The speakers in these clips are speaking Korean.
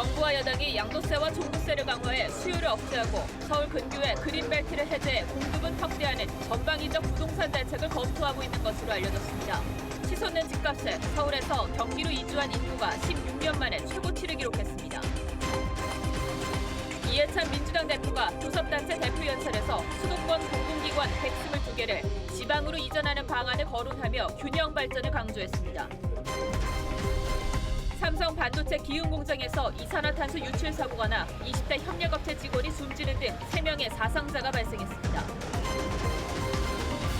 정부와 여당이 양도세와 종부세를 강화해 수요를 억제하고 서울 근교의 그린벨트를 해제해 공급을 확대하는 전방위적 부동산 대책을 검토하고 있는 것으로 알려졌습니다. 치솟는 집값에 서울에서 경기로 이주한 인구가 16년 만에 최고치를 기록했습니다. 이해찬 민주당 대표가 교섭단체 대표연설에서 수도권 공공기관 122개를 지방으로 이전하는 방안을 거론하며 균형 발전을 강조했습니다. 삼성 반도체 기흥 공장에서 이산화탄소 유출 사고가 나 20대 협력업체 직원이 숨지는 등 3명의 사상자가 발생했습니다.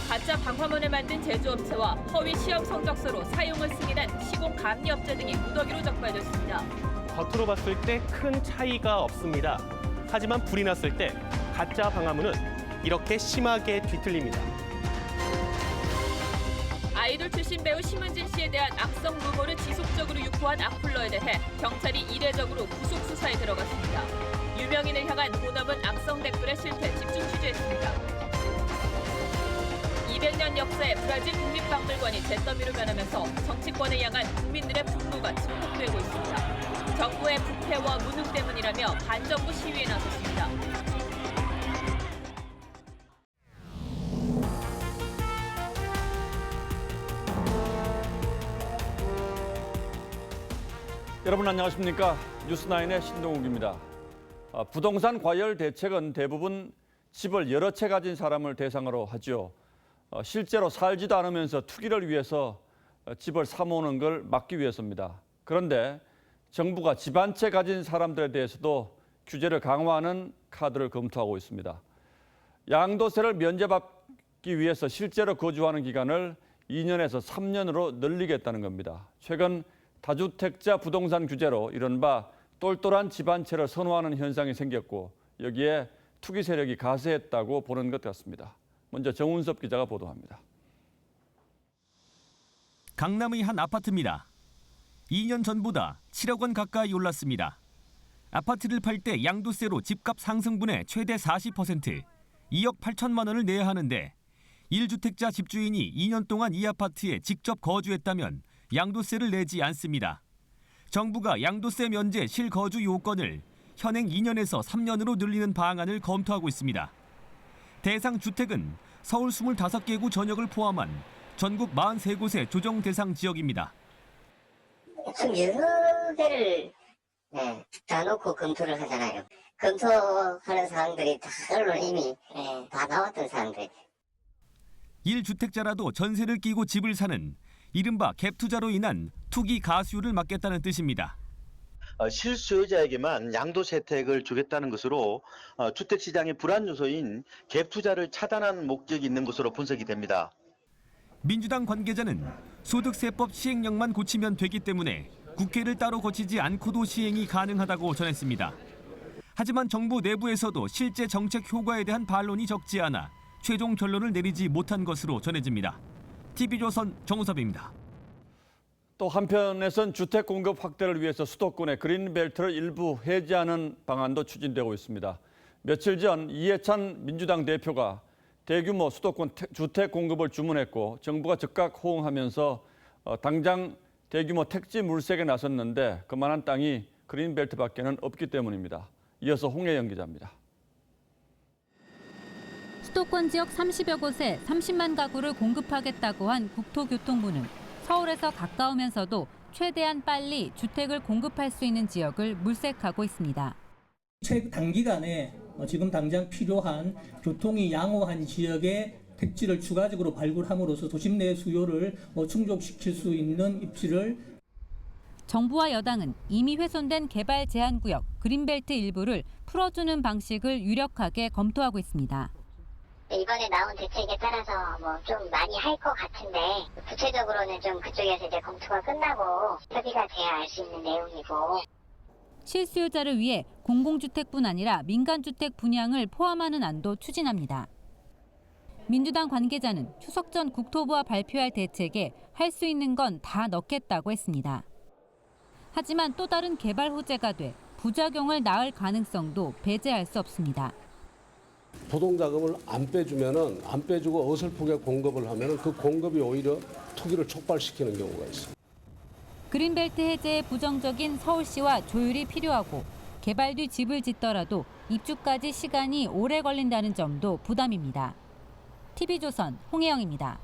가짜 방화문을 만든 제조업체와 허위 시험 성적서로 사용을 승인한 시공 감리업체 등이 무더기로 적발됐습니다. 겉으로 봤을 때 큰 차이가 없습니다. 하지만 불이 났을 때 가짜 방화문은 이렇게 심하게 뒤틀립니다. 아이돌 출신 배우 심은진 씨에 대한 악성 루머를 지속적으로 유포한 악플러에 대해 경찰이 이례적으로 구속 수사에 들어갔습니다. 유명인을 향한 본업은 악성 댓글의 실태 집중 취재했습니다. 200년 역사의 브라질 국립박물관이 잿더미로 변하면서 정치권을 향한 국민들의 분노가 증폭되고 있습니다. 정부의 부패와 무능 때문이라며 반정부 시위에 나섰습니다. 여러분 안녕하십니까? 뉴스9의 신동욱입니다. 부동산 과열 대책은 대부분 집을 여러 채 가진 사람을 대상으로 하죠. 실제로 살지도 않으면서 투기를 위해서 집을 사모으는 걸 막기 위해서입니다. 그런데 정부가 집 한 채 가진 사람들에 대해서도 규제를 강화하는 카드를 검토하고 있습니다. 양도세를 면제받기 위해서 실제로 거주하는 기간을 2년에서 3년으로 늘리겠다는 겁니다. 최근 다주택자 부동산 규제로 이른바 똘똘한 집 한 채를 선호하는 현상이 생겼고 여기에 투기 세력이 가세했다고 보는 것 같습니다. 먼저 정운섭 기자가 보도합니다. 강남의 한 아파트입니다. 2년 전보다 7억 원 가까이 올랐습니다. 아파트를 팔 때 양도세로 집값 상승분의 최대 40%, 2억 8천만 원을 내야 하는데 1주택자 집주인이 2년 동안 이 아파트에 직접 거주했다면 양도세를 내지 않습니다. 정부가 양도세 면제 실거주 요건을 현행 2년에서 3년으로 늘리는 방안을 검토하고 있습니다. 대상 주택은 서울 25개구 전역을 포함한 전국 43곳의 조정 대상 지역입니다. 26개를 다 놓고 검토를 하잖아요. 검토하는 사항들이 다 언론에 이미 다 나왔던 사항들. 1주택자라도 전세를 끼고 집을 사는 이른바 갭 투자로 인한 투기 가수율을 막겠다는 뜻입니다. 실수요자에게만 양도세 혜택을 주겠다는 것으로 주택시장의 불안 요소인 갭 투자를 차단하는 목적이 있는 것으로 분석이 됩니다. 민주당 관계자는 소득세법 시행령만 고치면 되기 때문에 국회를 따로 거치지 않고도 시행이 가능하다고 전했습니다. 하지만 정부 내부에서도 실제 정책 효과에 대한 반론이 적지 않아 최종 결론을 내리지 못한 것으로 전해집니다. TV조선 정우섭입니다. 또 한편에선 주택 공급 확대를 위해서 수도권의 그린벨트를 일부 해제하는 방안도 추진되고 있습니다. 며칠 전 이해찬 민주당 대표가 대규모 수도권 주택 공급을 주문했고 정부가 즉각 호응하면서 당장 대규모 택지 물색에 나섰는데 그만한 땅이 그린벨트밖에는 없기 때문입니다. 이어서 홍혜영 기자입니다. 수도권 지역 30여 곳에 30만 가구를 공급하겠다고 한 국토교통부는 서울에서 가까우면서도 최대한 빨리 주택을 공급할 수 있는 지역을 물색하고 있습니다. 최단기간에 지금 당장 필요한 교통이 양호한 지역에 택지를 추가적으로 발굴함으로써 도심 내 수요를 충족시킬 수 있는 입지를. 정부와 여당은 이미 훼손된 개발 제한구역 그린벨트 일부를 풀어주는 방식을 유력하게 검토하고 있습니다. 이번에 나온 대책에 따라서 좀 많이 할 것 같은데 구체적으로는 좀 그쪽에서 이제 검토가 끝나고 협의가 돼야 알 수 있는 내용이고. 실수요자를 위해 공공주택뿐 아니라 민간주택 분양을 포함하는 안도 추진합니다. 민주당 관계자는 추석 전 국토부와 발표할 대책에 할 수 있는 건 다 넣겠다고 했습니다. 하지만 또 다른 개발 호재가 돼 부작용을 낳을 가능성도 배제할 수 없습니다. 노동자금을 안 빼주고 어설프게 공급을 하면은 그 공급이 오히려 투기를 촉발시키는 경우가 있습니다. 그린벨트 해제에 부정적인 서울시와 조율이 필요하고 개발 뒤 집을 짓더라도 입주까지 시간이 오래 걸린다는 점도 부담입니다. TV조선 홍혜영입니다.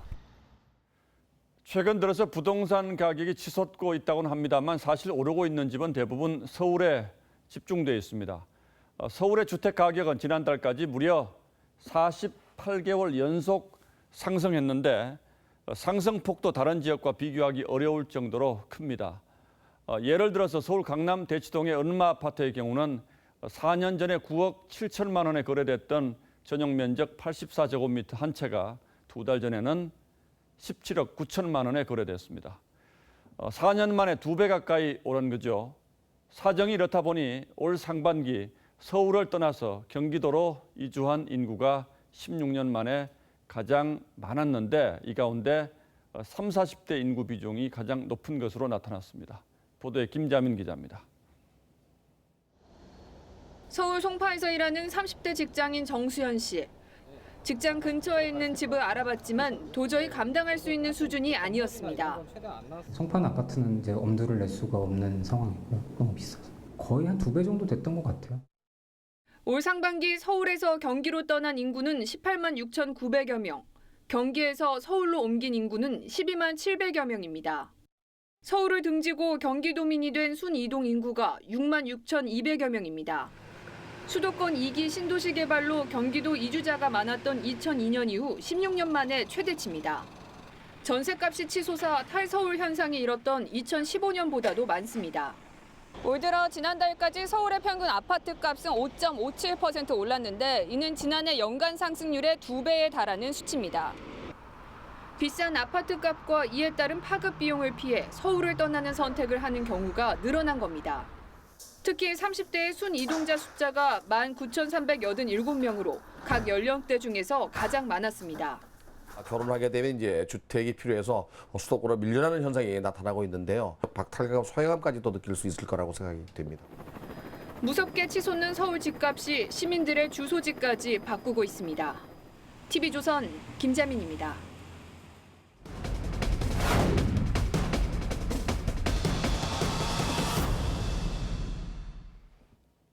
최근 들어서 부동산 가격이 치솟고 있다고는 합니다만 사실 오르고 있는 집은 대부분 서울에 집중되어 있습니다. 서울의 주택 가격은 지난달까지 무려 48개월 연속 상승했는데 상승폭도 다른 지역과 비교하기 어려울 정도로 큽니다. 예를 들어서 서울 강남 대치동의 은마 아파트의 경우는 4년 전에 9억 7천만 원에 거래됐던 전용 면적 84제곱미터 한 채가 2달 전에는 17억 9천만 원에 거래됐습니다. 4년 만에 2배 가까이 오른 거죠. 사정이 이렇다 보니 올 상반기 서울을 떠나서 경기도로 이주한 인구가 16년 만에 가장 많았는데 이 가운데 30, 40대 인구 비중이 가장 높은 것으로 나타났습니다. 보도에 김자민 기자입니다. 서울 송파에서 일하는 30대 직장인 정수현 씨. 직장 근처에 있는 집을 알아봤지만 도저히 감당할 수 있는 수준이 아니었습니다. 송파 아파트는 이제 엄두를 낼 수가 없는 상황이고요. 너무 비싸서. 거의 한 2배 정도 됐던 것 같아요. 올 상반기 서울에서 경기로 떠난 인구는 18만 6,900여 명, 경기에서 서울로 옮긴 인구는 12만 700여 명입니다. 서울을 등지고 경기도민이 된 순이동 인구가 6만 6,200여 명입니다. 수도권 2기 신도시 개발로 경기도 이주자가 많았던 2002년 이후 16년 만에 최대치입니다. 전셋값이 치솟아 탈서울 현상이 일었던 2015년보다도 많습니다. 올 들어 지난달까지 서울의 평균 아파트 값은 5.57% 올랐는데 이는 지난해 연간 상승률의 2배에 달하는 수치입니다. 비싼 아파트 값과 이에 따른 파급 비용을 피해 서울을 떠나는 선택을 하는 경우가 늘어난 겁니다. 특히 30대의 순이동자 숫자가 19,387명으로 각 연령대 중에서 가장 많았습니다. 결혼하게 되면 이제 주택이 필요해서 수도권으로 밀려나는 현상이 나타나고 있는데요. 박탈감, 소외감까지도 느낄 수 있을 거라고 생각이 됩니다. 무섭게 치솟는 서울 집값이 시민들의 주소지까지 바꾸고 있습니다. TV조선 김자민입니다.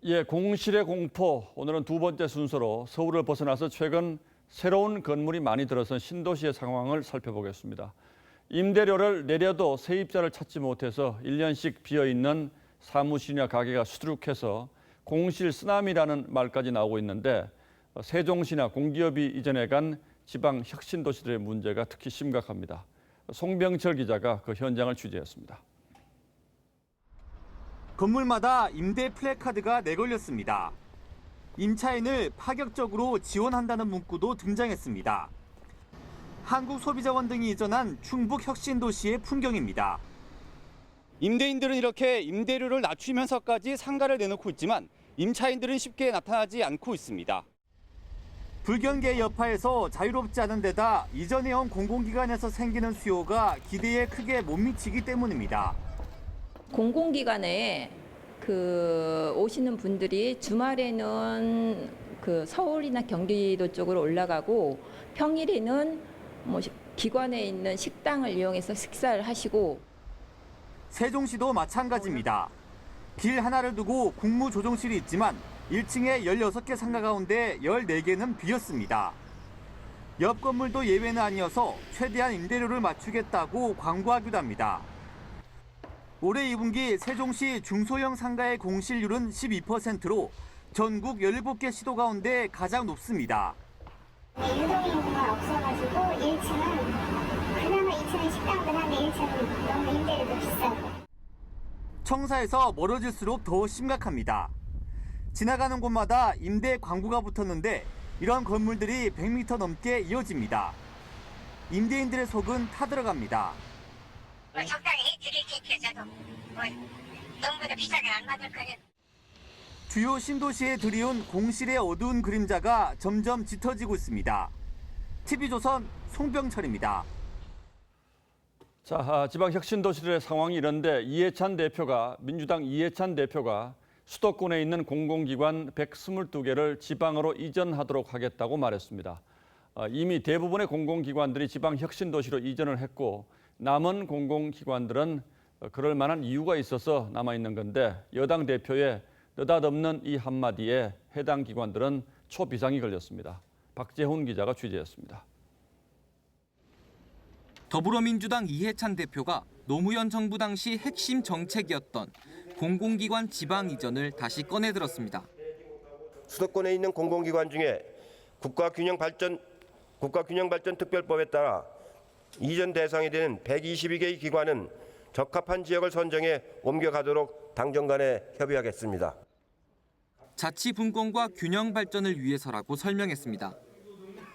예, 공실의 공포. 오늘은 두 번째 순서로 서울을 벗어나서 최근 새로운 건물이 많이 들어선 신도시의 상황을 살펴보겠습니다. 임대료를 내려도 세입자를 찾지 못해서 1년씩 비어있는 사무실이나 가게가 수두룩해서 공실 쓰나미라는 말까지 나오고 있는데 세종시나 공기업이 이전해간 지방 혁신도시들의 문제가 특히 심각합니다. 송병철 기자가 그 현장을 취재했습니다. 건물마다 임대 플래카드가 내걸렸습니다. 임차인을 파격적으로 지원한다는 문구도 등장했습니다. 한국소비자원 등이 이전한 충북 혁신도시의 풍경입니다. 임대인들은 이렇게 임대료를 낮추면서까지 상가를 내놓고 있지만 임차인들은 쉽게 나타나지 않고 있습니다. 불경기의 여파에서 자유롭지 않은 데다 이전해온 공공기관에서 생기는 수요가 기대에 크게 못 미치기 때문입니다. 공공기관에 오시는 분들이 주말에는 서울이나 경기도 쪽으로 올라가고 평일에는 기관에 있는 식당을 이용해서 식사를 하시고. 세종시도 마찬가지입니다. 길 하나를 두고 국무조정실이 있지만 1층에 16개 상가 가운데 14개는 비었습니다. 옆 건물도 예외는 아니어서 최대한 임대료를 맞추겠다고 광고하기도 합니다. 올해 2분기 세종시 중소형 상가의 공실률은 12%로 전국 17개 시도 가운데 가장 높습니다. 유동인구가 없어가지고 1층은 그나마 2층은 식당들 한데 1층은 너무 임대료도 비싸고. 청사에서 멀어질수록 더 심각합니다. 지나가는 곳마다 임대 광고가 붙었는데 이런 건물들이 100m 넘게 이어집니다. 임대인들의 속은 타들어갑니다. 적당히 해드릴게 저도 너무나 비싸게 안 받을 거예요. 주요 신도시에 들이온 공실의 어두운 그림자가 점점 짙어지고 있습니다. TV조선 송병철입니다. 자, 지방 혁신도시들의 상황이 이런데 민주당 이해찬 대표가 수도권에 있는 공공기관 122개를 지방으로 이전하도록 하겠다고 말했습니다. 이미 대부분의 공공기관들이 지방 혁신도시로 이전을 했고 남은 공공기관들은 그럴 만한 이유가 있어서 남아있는 건데 여당 대표의 느닷없는 이 한마디에 해당 기관들은 초비상이 걸렸습니다. 박재훈 기자가 취재했습니다. 더불어민주당 이해찬 대표가 노무현 정부 당시 핵심 정책이었던 공공기관 지방 이전을 다시 꺼내들었습니다. 수도권에 있는 공공기관 중에 국가균형발전특별법에 따라 이전 대상이 되는 122개의 기관은 적합한 지역을 선정해 옮겨가도록 당정 간에 협의하겠습니다. 자치 분권과 균형 발전을 위해서라고 설명했습니다.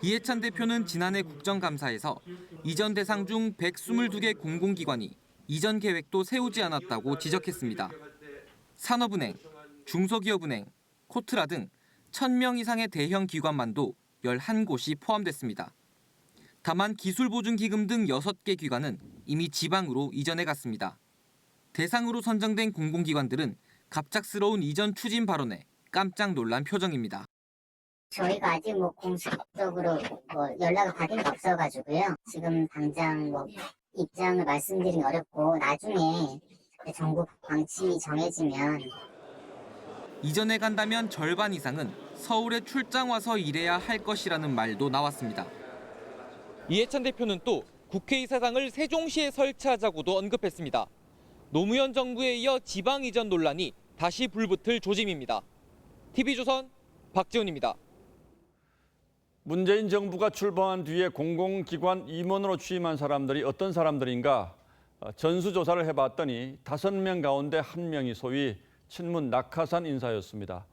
이해찬 대표는 지난해 국정감사에서 이전 대상 중 122개 공공기관이 이전 계획도 세우지 않았다고 지적했습니다. 산업은행, 중소기업은행, 코트라 등 1,000명 이상의 대형 기관만도 11곳이 포함됐습니다. 다만 기술보증기금 등 6개 기관은 이미 지방으로 이전해 갔습니다. 대상으로 선정된 공공기관들은 갑작스러운 이전 추진 발언에 깜짝 놀란 표정입니다. 저희가 아직 공식적으로 연락을 받은 게 없어가지고요. 지금 당장 입장을 말씀드리기 어렵고 나중에 정부 방침이 정해지면 이전해 간다면 절반 이상은 서울에 출장 와서 일해야 할 것이라는 말도 나왔습니다. 이해찬 대표는 또 국회의사당을 세종시에 설치하자고도 언급했습니다. 노무현 정부에 이어 지방 이전 논란이 다시 불붙을 조짐입니다. TV조선 박지훈입니다. 문재인 정부가 출범한 뒤에 공공기관 임원으로 취임한 사람들이 어떤 사람들인가 전수조사를 해봤더니 5명 가운데 1명이 소위 친문 낙하산 인사였습니다.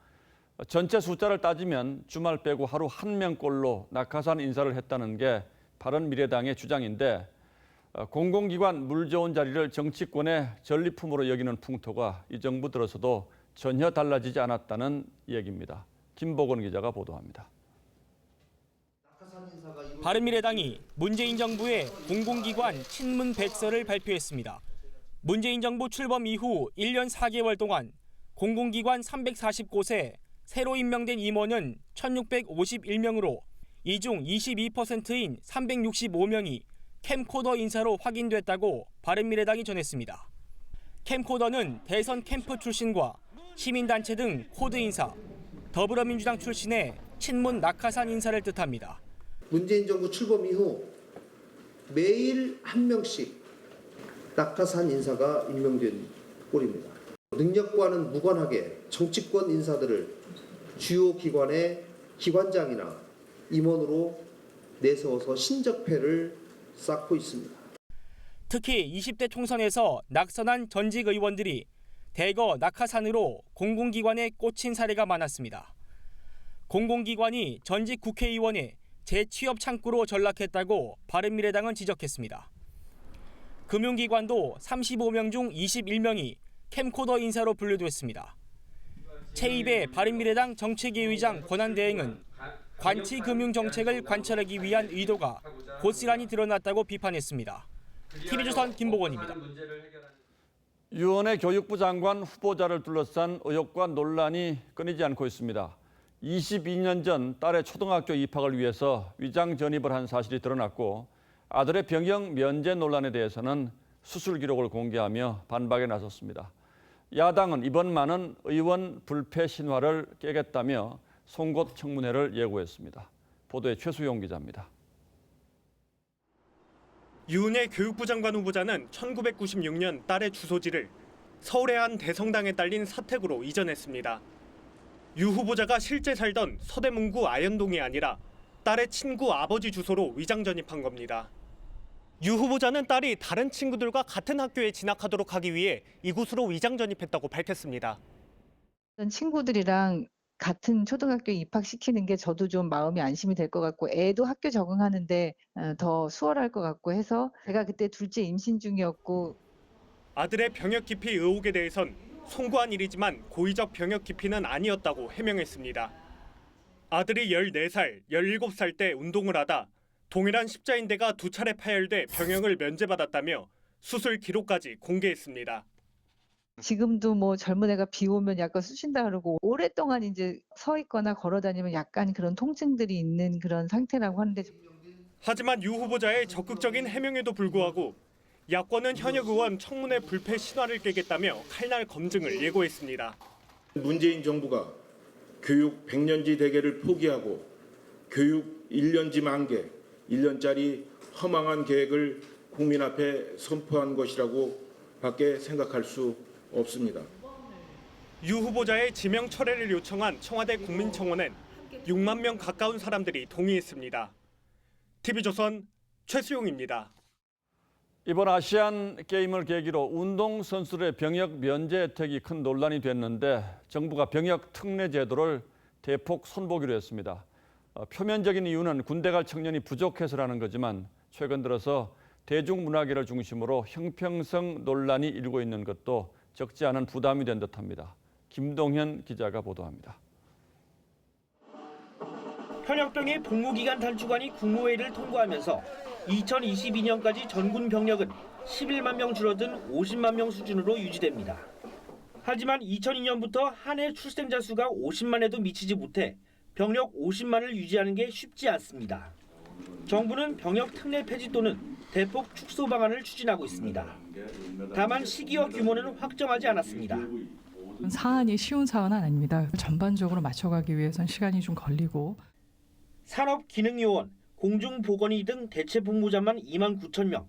전체 숫자를 따지면 주말 빼고 하루 1명꼴로 낙하산 인사를 했다는 게 바른미래당의 주장인데 공공기관 물 좋은 자리를 정치권의 전리품으로 여기는 풍토가 이 정부 들어서도 전혀 달라지지 않았다는 얘기입니다. 김보건 기자가 보도합니다. 바른미래당이 문재인 정부의 공공기관 친문 백서를 발표했습니다. 문재인 정부 출범 이후 1년 4개월 동안 공공기관 340곳에 새로 임명된 임원은 1,651명으로 이 중 22%인 365명이 캠코더 인사로 확인됐다고 바른미래당이 전했습니다. 캠코더는 대선 캠프 출신과 시민단체 등 코드 인사, 더불어민주당 출신의 친문 낙하산 인사를 뜻합니다. 문재인 정부 출범 이후 매일 1명씩 낙하산 인사가 임명된 꼴입니다. 능력과는 무관하게 정치권 인사들을 주요 기관의 기관장이나 임원으로 내세워서 신적패를 쌓고 있습니다. 특히 20대 총선에서 낙선한 전직 의원들이 대거 낙하산으로 공공기관에 꽂힌 사례가 많았습니다. 공공기관이 전직 국회의원의 재취업 창구로 전락했다고 바른미래당은 지적했습니다. 금융기관도 35명 중 21명이 캠코더 인사로 분류됐습니다. 최입의 바른미래당 정책위 의장 권한대행은 관치금융정책을 관철하기 위한 의도가 고스란히 드러났다고 비판했습니다. TV조선 김보건입니다. 유은혜 교육부 장관 후보자를 둘러싼 의혹과 논란이 끊이지 않고 있습니다. 22년 전 딸의 초등학교 입학을 위해서 위장 전입을 한 사실이 드러났고 아들의 병역 면제 논란에 대해서는 수술 기록을 공개하며 반박에 나섰습니다. 야당은 이번만은 의원 불패 신화를 깨겠다며 송곳 청문회를 예고했습니다. 보도에 최수용 기자입니다. 유은혜 교육부 장관 후보자는 1996년 딸의 주소지를 서울의 한 대성당에 딸린 사택으로 이전했습니다. 유 후보자가 실제 살던 서대문구 아현동이 아니라 딸의 친구 아버지 주소로 위장 전입한 겁니다. 유 후보자는 딸이 다른 친구들과 같은 학교에 진학하도록 하기 위해 이곳으로 위장 전입했다고 밝혔습니다. 친구들이랑 같은 초등학교에 입학시키는 게 저도 좀 마음이 안심이 될 것 같고 애도 학교 적응하는데 더 수월할 것 같고 해서 제가 그때 둘째 임신 중이었고 아들의 병역 기피 의혹에 대해선 송구한 일이지만 고의적 병역 기피는 아니었다고 해명했습니다. 아들이 14살, 17살 때 운동을 하다 동일한 십자인대가 2차례 파열돼 병역을 면제받았다며 수술 기록까지 공개했습니다. 지금도 뭐 젊은 애가 비 오면 약간 쑤신다 그러고 오랫동안 이제 서 있거나 걸어 다니면 약간 그런 통증들이 있는 그런 상태라고 하는데 하지만 유 후보자의 적극적인 해명에도 불구하고 야권은 현역 의원 청문회 불패 신화를 깨겠다며 칼날 검증을 예고했습니다. 문재인 정부가 교육 100년지 대계를 포기하고 교육 1년지 만개, 1년짜리 허망한 계획을 국민 앞에 선포한 것이라고 밖에 생각할 수 없습니다. 유 후보자의 지명 철회를 요청한 청와대 국민청원엔 6만 명 가까운 사람들이 동의했습니다. TV조선 최수용입니다. 이번 아시안 게임을 계기로 운동선수들의 병역 면제 혜택이 큰 논란이 됐는데 정부가 병역 특례 제도를 대폭 손보기로 했습니다. 표면적인 이유는 군대 갈 청년이 부족해서라는 거지만 최근 들어서 대중문화계를 중심으로 형평성 논란이 일고 있는 것도 적지 않은 부담이 된 듯합니다. 김동현 기자가 보도합니다. 현역병의 복무기간 단축안이 국무회의를 통과하면서 2022년까지 전군 병력은 11만 명 줄어든 50만 명 수준으로 유지됩니다. 하지만 2002년부터 한 해 출생자 수가 50만에도 미치지 못해 병력 50만을 유지하는 게 쉽지 않습니다. 정부는 병역 특례 폐지 또는 대폭 축소 방안을 추진하고 있습니다. 다만 시기와 규모는 확정하지 않았습니다. 사안이 쉬운 사안은 아닙니다. 전반적으로 맞춰가기 위해선 시간이 좀 걸리고. 산업기능요원, 공중보건의 등 대체 복무자만 2만 9천 명,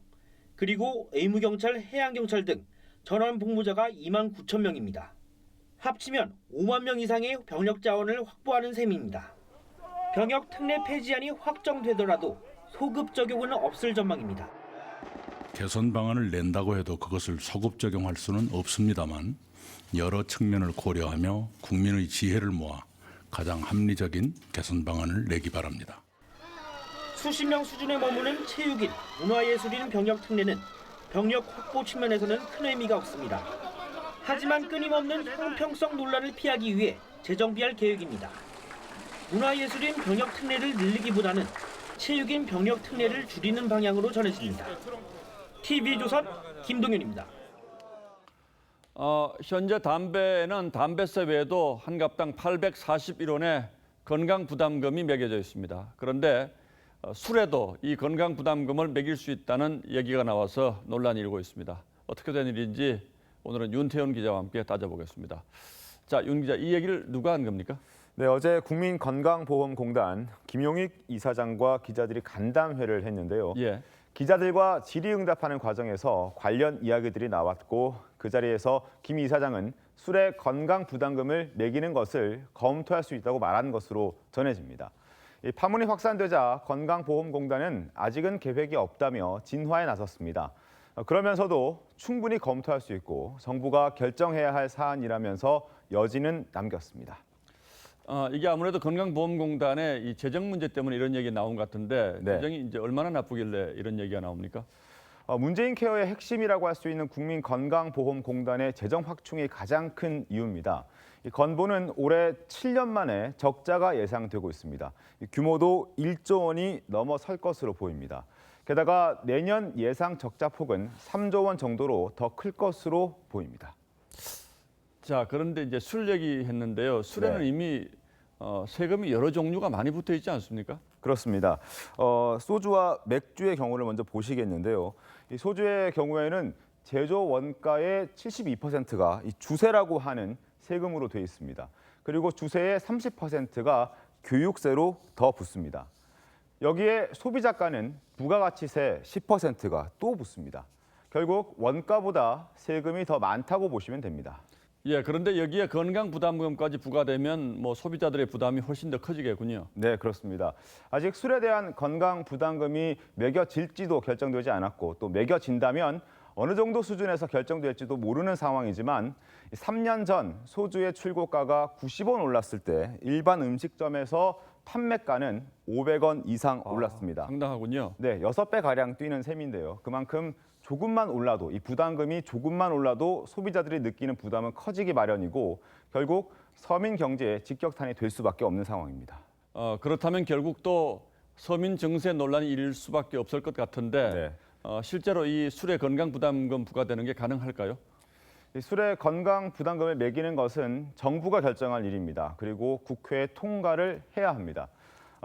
그리고 의무경찰, 해양경찰 등 전환 복무자가 2만 9천 명입니다. 합치면 5만 명 이상의 병력 자원을 확보하는 셈입니다. 병역 특례 폐지안이 확정되더라도 소급 적용은 없을 전망입니다. 개선 방안을 낸다고 해도 그것을 소급 적용할 수는 없습니다만 여러 측면을 고려하며 국민의 지혜를 모아 가장 합리적인 개선 방안을 내기 바랍니다. 수십 명 수준에 머무는 체육인, 문화예술인 병역 특례는 병력 확보 측면에서는 큰 의미가 없습니다. 하지만 끊임없는 형평성 논란을 피하기 위해 재정비할 계획입니다. 문화예술인 병역 특례를 늘리기보다는 체육인 병역 특례를 줄이는 방향으로 전해집니다. TV조선 김동현입니다. 현재 담배는 담배세 외에도 한 갑당 841원의 건강부담금이 매겨져 있습니다. 그런데 술에도 이 건강부담금을 매길 수 있다는 얘기가 나와서 논란이 일고 있습니다. 어떻게 된 일인지 오늘은 윤태현 기자와 함께 따져보겠습니다. 자, 윤 기자, 이 얘기를 누가 한 겁니까? 네, 어제 국민건강보험공단 김용익 이사장과 기자들이 간담회를 했는데요. 예. 기자들과 질의응답하는 과정에서 관련 이야기들이 나왔고 그 자리에서 김 이사장은 술에 건강부담금을 매기는 것을 검토할 수 있다고 말한 것으로 전해집니다. 이 파문이 확산되자 건강보험공단은 아직은 계획이 없다며 진화에 나섰습니다. 그러면서도 충분히 검토할 수 있고 정부가 결정해야 할 사안이라면서 여지는 남겼습니다. 이게 아무래도 건강보험공단의 이 재정 문제 때문에 이런 얘기 나온 것 같은데 네. 재정이 이제 얼마나 나쁘길래 이런 얘기가 나옵니까? 문재인 케어의 핵심이라고 할 수 있는 국민건강보험공단의 재정 확충이 가장 큰 이유입니다. 이 건보는 올해 7년 만에 적자가 예상되고 있습니다. 규모도 1조 원이 넘어설 것으로 보입니다. 게다가 내년 예상 적자 폭은 3조 원 정도로 더 클 것으로 보입니다. 자, 그런데 이제 술 얘기했는데요. 술에는 네. 이미 세금이 여러 종류가 많이 붙어 있지 않습니까? 그렇습니다. 소주와 맥주의 경우를 먼저 보시겠는데요. 이 소주의 경우에는 제조 원가의 72%가 이 주세라고 하는 세금으로 되어 있습니다. 그리고 주세의 30%가 교육세로 더 붙습니다. 여기에 소비자가는 부가가치세 10%가 또 붙습니다. 결국 원가보다 세금이 더 많다고 보시면 됩니다. 예, 그런데 여기에 건강부담금까지 부과되면 뭐 소비자들의 부담이 훨씬 더 커지겠군요. 네, 그렇습니다. 아직 술에 대한 건강부담금이 매겨질지도 결정되지 않았고 또 매겨진다면 어느 정도 수준에서 결정될지도 모르는 상황이지만 3년 전 소주의 출고가가 90원 올랐을 때 일반 음식점에서 판매가는 500원 이상 올랐습니다. 상당하군요. 네, 6배가량 뛰는 셈인데요. 그만큼 조금만 올라도 이 부담금이 조금만 올라도 소비자들이 느끼는 부담은 커지기 마련이고 결국 서민 경제에 직격탄이 될 수밖에 없는 상황입니다. 그렇다면 결국 또 서민 증세 논란이 일을 수밖에 없을 것 같은데 네. 실제로 이 술에 건강부담금 부과되는 게 가능할까요? 이 술에 건강부담금을 매기는 것은 정부가 결정할 일입니다. 그리고 국회에 통과를 해야 합니다.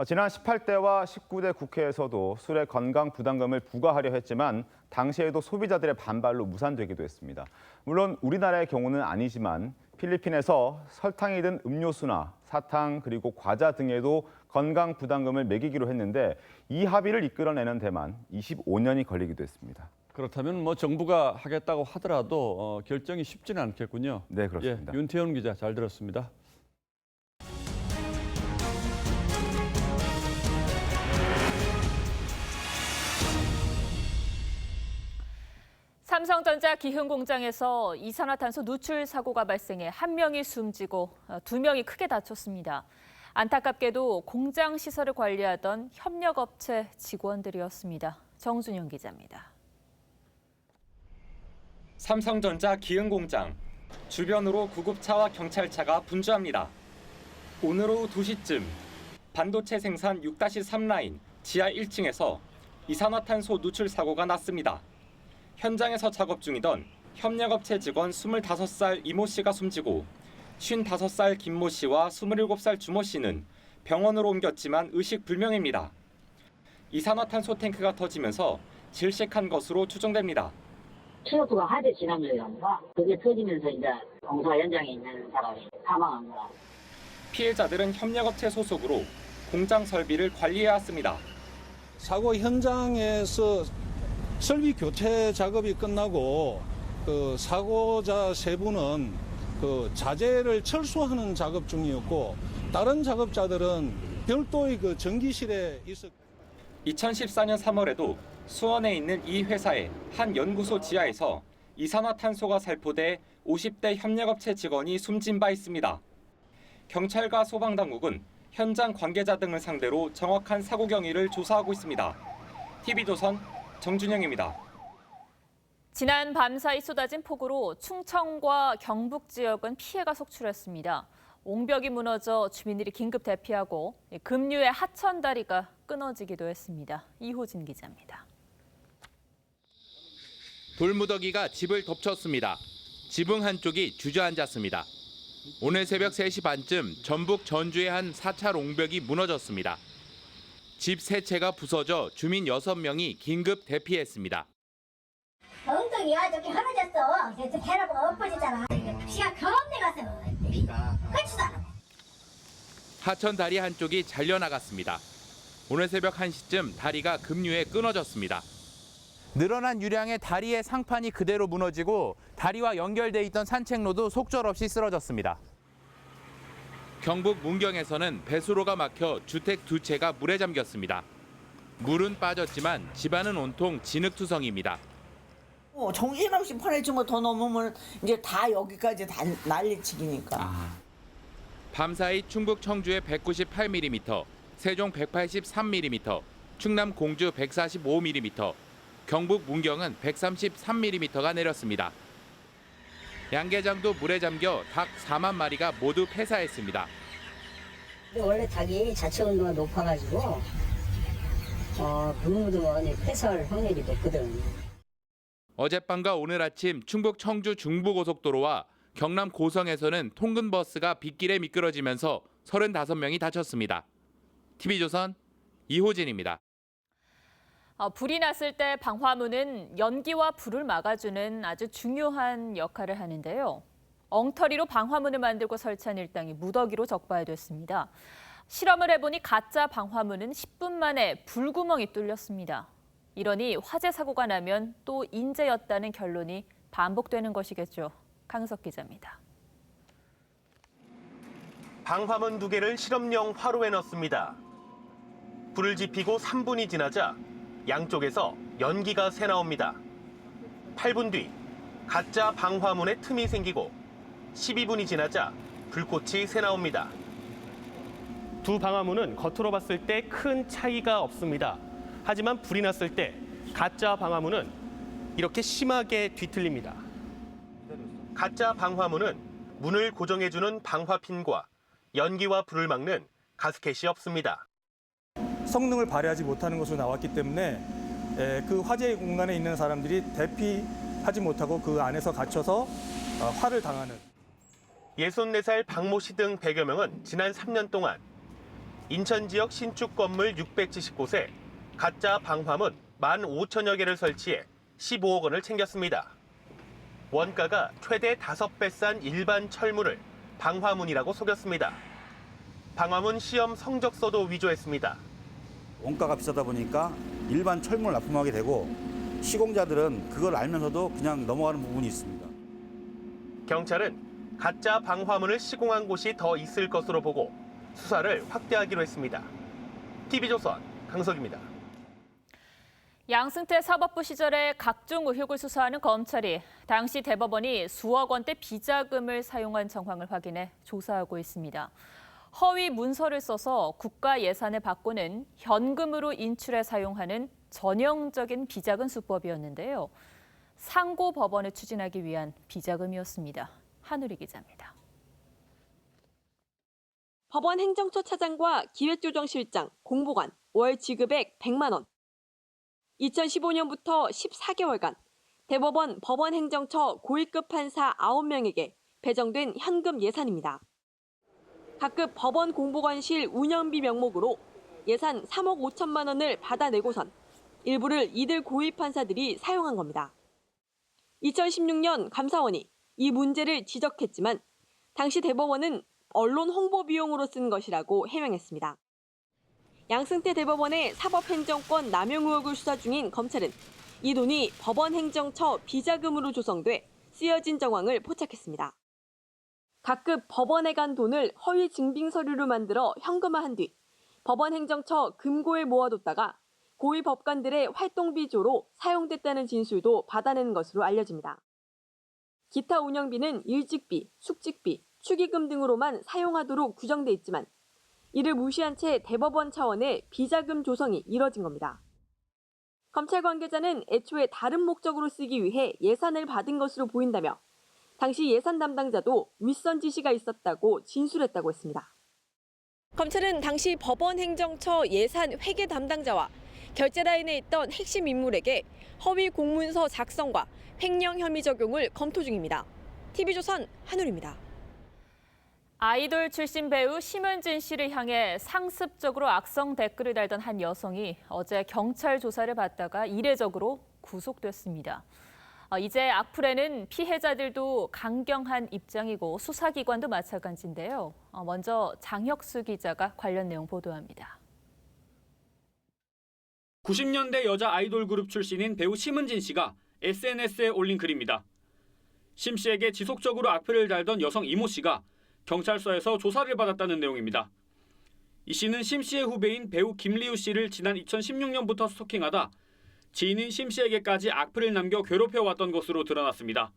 지난 18대와 19대 국회에서도 술의 건강 부담금을 부과하려 했지만 당시에도 소비자들의 반발로 무산되기도 했습니다. 물론 우리나라의 경우는 아니지만 필리핀에서 설탕이 든 음료수나 사탕 그리고 과자 등에도 건강 부담금을 매기기로 했는데 이 합의를 이끌어내는 데만 25년이 걸리기도 했습니다. 그렇다면 뭐 정부가 하겠다고 하더라도 결정이 쉽지는 않겠군요. 네, 그렇습니다. 예, 윤태현 기자 잘 들었습니다. 삼성전자 기흥공장에서 이산화탄소 누출 사고가 발생해 1명이 숨지고 2명이 크게 다쳤습니다. 안타깝게도 공장 시설을 관리하던 협력업체 직원들이었습니다. 정준영 기자입니다. 삼성전자 기흥공장. 주변으로 구급차와 경찰차가 분주합니다. 오늘 오후 2시쯤 반도체 생산 6-3 라인 지하 1층에서 이산화탄소 누출 사고가 났습니다. 현장에서 작업 중이던 협력업체 직원 25살 이모 씨가 숨지고 55살 김모 씨와 27살 주모 씨는 병원으로 옮겼지만 의식불명입니다. 이산화탄소 탱크가 터지면서 질식한 것으로 추정됩니다. 트럭가 하대 지나면서 그게 터지면서 이제 공사 현장에 있는 사람이 사망한 거라. 피해자들은 협력업체 소속으로 공장 설비를 관리해야 했습니다. 사고 현장에서 설비 교체 작업이 끝나고 그 사고자 세 분은 그 자재를 철수하는 작업 중이었고 다른 작업자들은 별도의 그 전기실에 있었고 2014년 3월에도 수원에 있는 이 회사의 한 연구소 지하에서 이산화탄소가 살포돼 50대 협력업체 직원이 숨진 바 있습니다. 경찰과 소방당국은 현장 관계자 등을 상대로 정확한 사고 경위를 조사하고 있습니다. TV조선 정준영입니다. 지난 밤 사이 쏟아진 폭우로 충청과 경북 지역은 피해가 속출했습니다. 옹벽이 무너져 주민들이 긴급 대피하고 급류의 하천 다리가 끊어지기도 했습니다. 이호진 기자입니다. 돌무더기가 집을 덮쳤습니다. 지붕 한쪽이 주저앉았습니다. 오늘 새벽 3시 반쯤 전북 전주의 한 4차 옹벽이 무너졌습니다. 집 3채가 부서져 주민 6명이 긴급 대피했습니다. 엉덩이가 저기 흐려졌어. 배라고 엎어지잖아. 피가 겁내 가서. 그렇지도 않아. 하천 다리 한쪽이 잘려나갔습니다. 오늘 새벽 1시쯤 다리가 급류에 끊어졌습니다. 늘어난 유량의 다리의 상판이 그대로 무너지고 다리와 연결돼 있던 산책로도 속절없이 쓰러졌습니다. 경북 문경에서는 배수로가 막혀 주택 2채가 물에 잠겼습니다. 물은 빠졌지만 집안은 온통 진흙투성입니다. 정신없이 퍼내주면 더 넘으면 이제 다 여기까지 다 난리치기니까. 밤사이 충북 청주에 198mm, 세종 183mm, 충남 공주 145mm, 경북 문경은 133mm가 내렸습니다. 양계장도 물에 잠겨 닭 4만 마리가 모두 폐사했습니다. 원래 닭이 자체 온도가 높아가지고 물묻으면 폐사할 확률이 높거든. 어젯밤과 오늘 아침 충북 청주 중부고속도로와 경남 고성에서는 통근버스가 빗길에 미끄러지면서 35명이 다쳤습니다. TV조선 이호진입니다. 불이 났을 때 방화문은 연기와 불을 막아주는 아주 중요한 역할을 하는데요. 엉터리로 방화문을 만들고 설치한 일당이 무더기로 적발됐습니다. 실험을 해보니 가짜 방화문은 10분 만에 불구멍이 뚫렸습니다. 이러니 화재 사고가 나면 또 인재였다는 결론이 반복되는 것이겠죠. 강석 기자입니다. 방화문 2개를 실험용 화로에 넣습니다. 불을 지피고 3분이 지나자 양쪽에서 연기가 새나옵니다. 8분 뒤 가짜 방화문에 틈이 생기고 12분이 지나자 불꽃이 새나옵니다. 두 방화문은 겉으로 봤을 때 큰 차이가 없습니다. 하지만 불이 났을 때 가짜 방화문은 이렇게 심하게 뒤틀립니다. 가짜 방화문은 문을 고정해주는 방화핀과 연기와 불을 막는 가스켓이 없습니다. 성능을 발휘하지 못하는 것으로 나왔기 때문에 그 화재 공간에 있는 사람들이 대피하지 못하고 그 안에서 갇혀서 화를 당하는. 64살 박모 씨 등 100여 명은 지난 3년 동안 인천 지역 신축 건물 670곳에 가짜 방화문 15,000여 개를 설치해 15억 원을 챙겼습니다. 원가가 최대 5배 싼 일반 철문을 방화문이라고 속였습니다. 방화문 시험 성적서도 위조했습니다. 원가가 비싸다 보니까 일반 철문을 납품하게 되고 시공자들은 그걸 알면서도 그냥 넘어가는 부분이 있습니다. 경찰은 가짜 방화문을 시공한 곳이 더 있을 것으로 보고 수사를 확대하기로 했습니다. TV조선 강석입니다. 양승태 사법부 시절에 각종 의혹을 수사하는 검찰이 당시 대법원이 수억 원대 비자금을 사용한 정황을 확인해 조사하고 있습니다. 허위 문서를 써서 국가 예산을 바꾸는 현금으로 인출해 사용하는 전형적인 비자금 수법이었는데요. 상고 법원을 추진하기 위한 비자금이었습니다. 한우리 기자입니다. 법원 행정처 차장과 기획조정실장, 공보관, 월 지급액 100만 원. 2015년부터 14개월간 대법원 법원행정처 고위급 판사 9명에게 배정된 현금 예산입니다. 각급 법원 공보관실 운영비 명목으로 예산 3억 5천만 원을 받아내고선 일부를 이들 고위 판사들이 사용한 겁니다. 2016년 감사원이 이 문제를 지적했지만 당시 대법원은 언론 홍보 비용으로 쓴 것이라고 해명했습니다. 양승태 대법원의 사법행정권 남용 의혹을 수사 중인 검찰은 이 돈이 법원행정처 비자금으로 조성돼 쓰여진 정황을 포착했습니다. 각급 법원에 간 돈을 허위 증빙 서류로 만들어 현금화한 뒤 법원행정처 금고에 모아뒀다가 고위 법관들의 활동비조로 사용됐다는 진술도 받아낸 것으로 알려집니다. 기타 운영비는 일직비, 숙직비, 축의금 등으로만 사용하도록 규정돼 있지만 이를 무시한 채 대법원 차원의 비자금 조성이 이뤄진 겁니다. 검찰 관계자는 애초에 다른 목적으로 쓰기 위해 예산을 받은 것으로 보인다며 당시 예산 담당자도 윗선 지시가 있었다고 진술했다고 했습니다. 검찰은 당시 법원 행정처 예산 회계 담당자와 결제 라인에 있던 핵심 인물에게 허위 공문서 작성과 횡령 혐의 적용을 검토 중입니다. TV조선 한울입니다. 아이돌 출신 배우 심은진 씨를 향해 상습적으로 악성 댓글을 달던 한 여성이 어제 경찰 조사를 받다가 이례적으로 구속됐습니다. 이제 악플에는 피해자들도 강경한 입장이고 수사기관도 마찬가지인데요. 먼저 장혁수 기자가 관련 내용 보도합니다. 90년대 여자 아이돌 그룹 출신인 배우 심은진 씨가 SNS에 올린 글입니다. 심 씨에게 지속적으로 악플을 달던 여성 이모 씨가 경찰서에서 조사를 받았다는 내용입니다. 이 씨는 심 씨의 후배인 배우 김리우 씨를 지난 2016년부터 스토킹하다 지인인 심 씨에게까지 악플을 남겨 괴롭혀왔던 것으로 드러났습니다.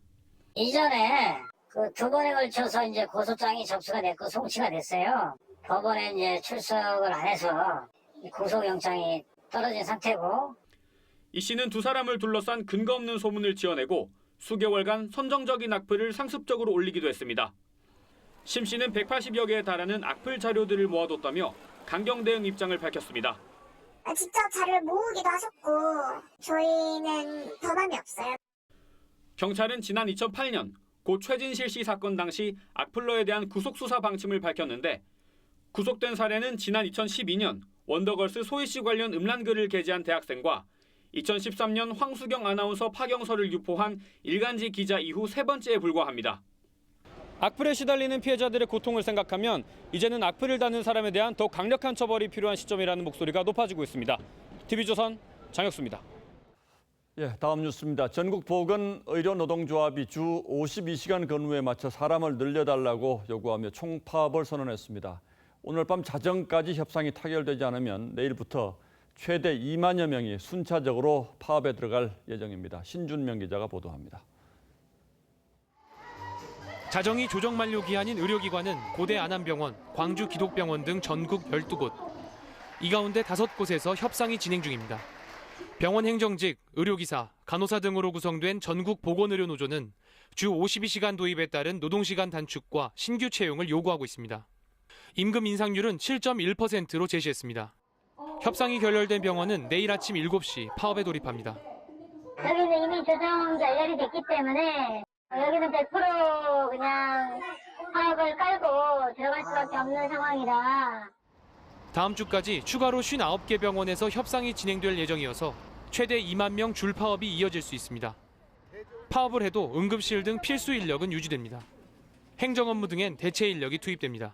이전에 그 2번에 걸쳐서 이제 고소장이 접수가 됐고 송치가 됐어요. 법원에 이제 출석을 안 해서 구속영장이 떨어진 상태고. 이 씨는 두 사람을 둘러싼 근거 없는 소문을 지어내고 수개월간 선정적인 악플을 상습적으로 올리기도 했습니다. 심 씨는 180여 개에 달하는 악플 자료들을 모아뒀다며 강경 대응 입장을 밝혔습니다. 직접 자료를 모으기도 하셨고 저희는 법안이 없어요. 경찰은 지난 2008년 고 최진실 씨 사건 당시 악플러에 대한 구속수사 방침을 밝혔는데 구속된 사례는 지난 2012년 원더걸스 소희 씨 관련 음란글을 게재한 대학생과 2013년 황수경 아나운서 파경서를 유포한 일간지 기자 이후 3번째에 불과합니다. 악플에 시달리는 피해자들의 고통을 생각하면 이제는 악플을 다는 사람에 대한 더 강력한 처벌이 필요한 시점이라는 목소리가 높아지고 있습니다. TV조선 장혁수입니다. 다음 뉴스입니다. 전국보건의료노동조합이 주 52시간 근무에 맞춰 사람을 늘려달라고 요구하며 총파업을 선언했습니다. 오늘 밤 자정까지 협상이 타결되지 않으면 내일부터 최대 2만여 명이 순차적으로 파업에 들어갈 예정입니다. 신준명 기자가 보도합니다. 자정이 조정 만료 기한인 의료기관은 고대 안암병원, 광주 기독병원 등 전국 12곳. 이 가운데 5곳에서 협상이 진행 중입니다. 병원 행정직, 의료기사, 간호사 등으로 구성된 전국보건의료노조는 주 52시간 도입에 따른 노동시간 단축과 신규 채용을 요구하고 있습니다. 임금 인상률은 7.1%로 제시했습니다. 협상이 결렬된 병원은 내일 아침 7시 파업에 돌입합니다. 여기는 이미 조정 결렬이 됐기 때문에 여기는 100% 그냥 파업을 깔고 들어갈 수밖에 없는 상황이라. 다음 주까지 추가로 59개 병원에서 협상이 진행될 예정이어서 최대 2만 명 줄 파업이 이어질 수 있습니다. 파업을 해도 응급실 등 필수 인력은 유지됩니다. 행정 업무 등엔 대체 인력이 투입됩니다.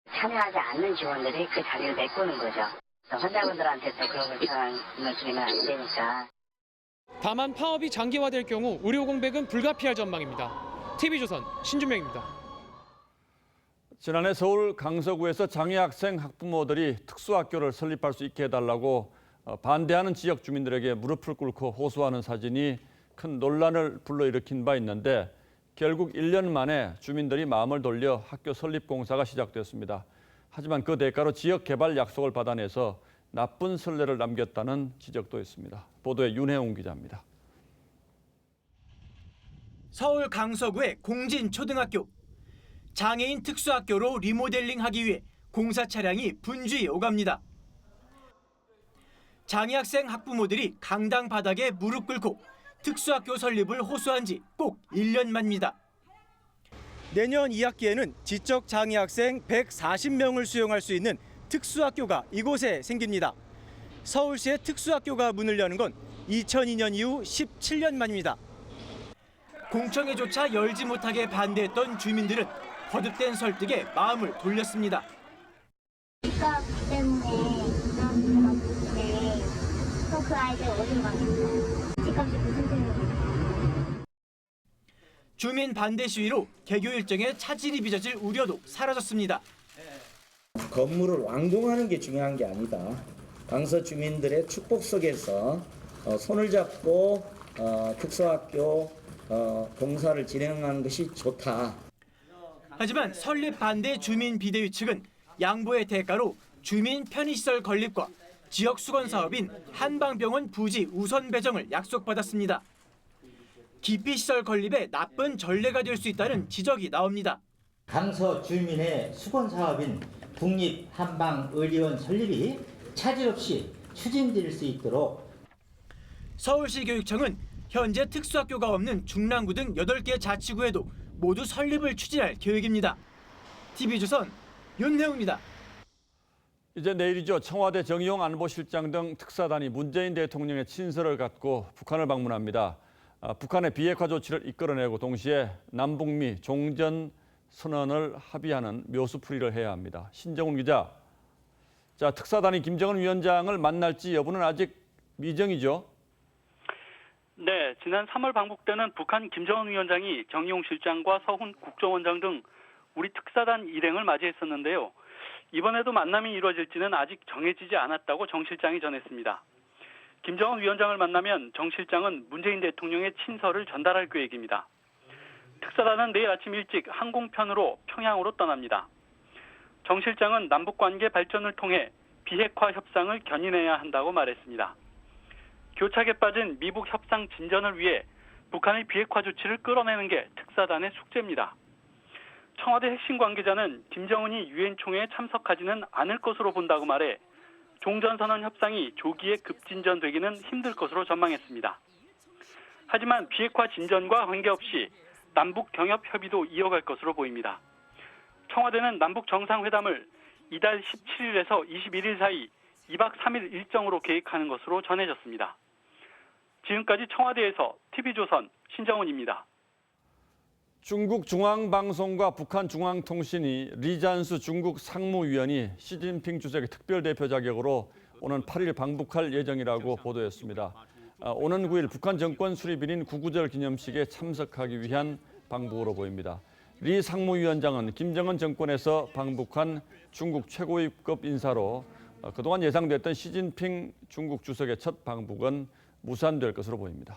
참여하지 않는 직원들이 그 자리를 메꾸는 거죠. 환자분들한테도 그런 불편함을 주면 안 되니까. 다만 파업이 장기화될 경우 의료 공백은 불가피할 전망입니다. TV조선 신준명입니다. 지난해 서울 강서구에서 장애 학생 학부모들이 특수학교를 설립할 수 있게 해달라고 반대하는 지역 주민들에게 무릎을 꿇고 호소하는 사진이 큰 논란을 불러일으킨 바 있는데 결국 1년 만에 주민들이 마음을 돌려 학교 설립 공사가 시작됐습니다. 하지만 그 대가로 지역 개발 약속을 받아내서 나쁜 선례를 남겼다는 지적도 있습니다. 보도에 윤혜웅 기자입니다. 서울 강서구의 공진초등학교. 장애인 특수학교로 리모델링하기 위해 공사 차량이 분주히 오갑니다. 장애 학생 학부모들이 강당 바닥에 무릎 꿇고 특수학교 설립을 호소한 지 꼭 1년 만입니다. 내년 2학기에는 지적 장애 학생 140명을 수용할 수 있는 특수학교가 이곳에 생깁니다. 서울시의 특수학교가 문을 여는 건 2002년 이후 17년 만입니다. 공청회조차 열지 못하게 반대했던 주민들은 거듭된 설득에 마음을 돌렸습니다. 집값 때문에 부담스러워 보이는데 또 그 아이들 어디로 가겠어요? 집값이 무슨 소리예요? 주민 반대 시위로 개교 일정에 차질이 빚어질 우려도 사라졌습니다. 건물을 완공하는 게 중요한 게 아니다. 강서 주민들의 축복 속에서 손을 잡고 특수학교 공사를 진행하는 것이 좋다. 하지만 설립 반대 주민 비대위 측은 양보의 대가로 주민 편의시설 건립과 지역 수건 사업인 한방병원 부지 우선 배정을 약속받았습니다. 기피시설 건립에 나쁜 전례가 될 수 있다는 지적이 나옵니다. 강서 주민의 수건 사업인 국립 한방의료원 설립이 차질 없이 추진될 수 있도록 서울시 교육청은 현재 특수학교가 없는 중랑구 등 8개 자치구에도 모두 설립을 추진할 계획입니다. TV조선 윤혜웅입니다. 이제 내일이죠. 청와대 정의용 안보실장 등 특사단이 문재인 대통령의 친서를 갖고 북한을 방문합니다. 북한의 비핵화 조치를 이끌어내고 동시에 남북미 종전 선언을 합의하는 묘수풀이를 해야 합니다. 신정훈 기자. 자, 특사단이 김정은 위원장을 만날지 여부는 아직 미정이죠. 네, 지난 3월 방북 때는 북한 김정은 위원장이 정의용 실장과 서훈 국정원장 등 우리 특사단 일행을 맞이했었는데요. 이번에도 만남이 이루어질지는 아직 정해지지 않았다고 정 실장이 전했습니다. 김정은 위원장을 만나면 정 실장은 문재인 대통령의 친서를 전달할 계획입니다. 특사단은 내일 아침 일찍 항공편으로 평양으로 떠납니다. 정 실장은 남북관계 발전을 통해 비핵화 협상을 견인해야 한다고 말했습니다. 교착에 빠진 미북 협상 진전을 위해 북한의 비핵화 조치를 끌어내는 게 특사단의 숙제입니다. 청와대 핵심 관계자는 김정은이 유엔 총회에 참석하지는 않을 것으로 본다고 말해 종전선언 협상이 조기에 급진전되기는 힘들 것으로 전망했습니다. 하지만 비핵화 진전과 관계없이 남북 경협 협의도 이어갈 것으로 보입니다. 청와대는 남북 정상회담을 이달 17일에서 21일 사이 2박 3일 일정으로 계획하는 것으로 전해졌습니다. 지금까지 청와대에서 TV조선 신정훈입니다. 중국 중앙방송과 북한 중앙통신이 리잔수 중국 상무위원이 시진핑 주석의 특별대표 자격으로 오는 8일 방북할 예정이라고 보도했습니다. 오는 9일 북한 정권 수립일인 구구절 기념식에 참석하기 위한 방북으로 보입니다. 리 상무위원장은 김정은 정권에서 방북한 중국 최고위급 인사로 그동안 예상됐던 시진핑 중국 주석의 첫 방북은 무산될 것으로 보입니다.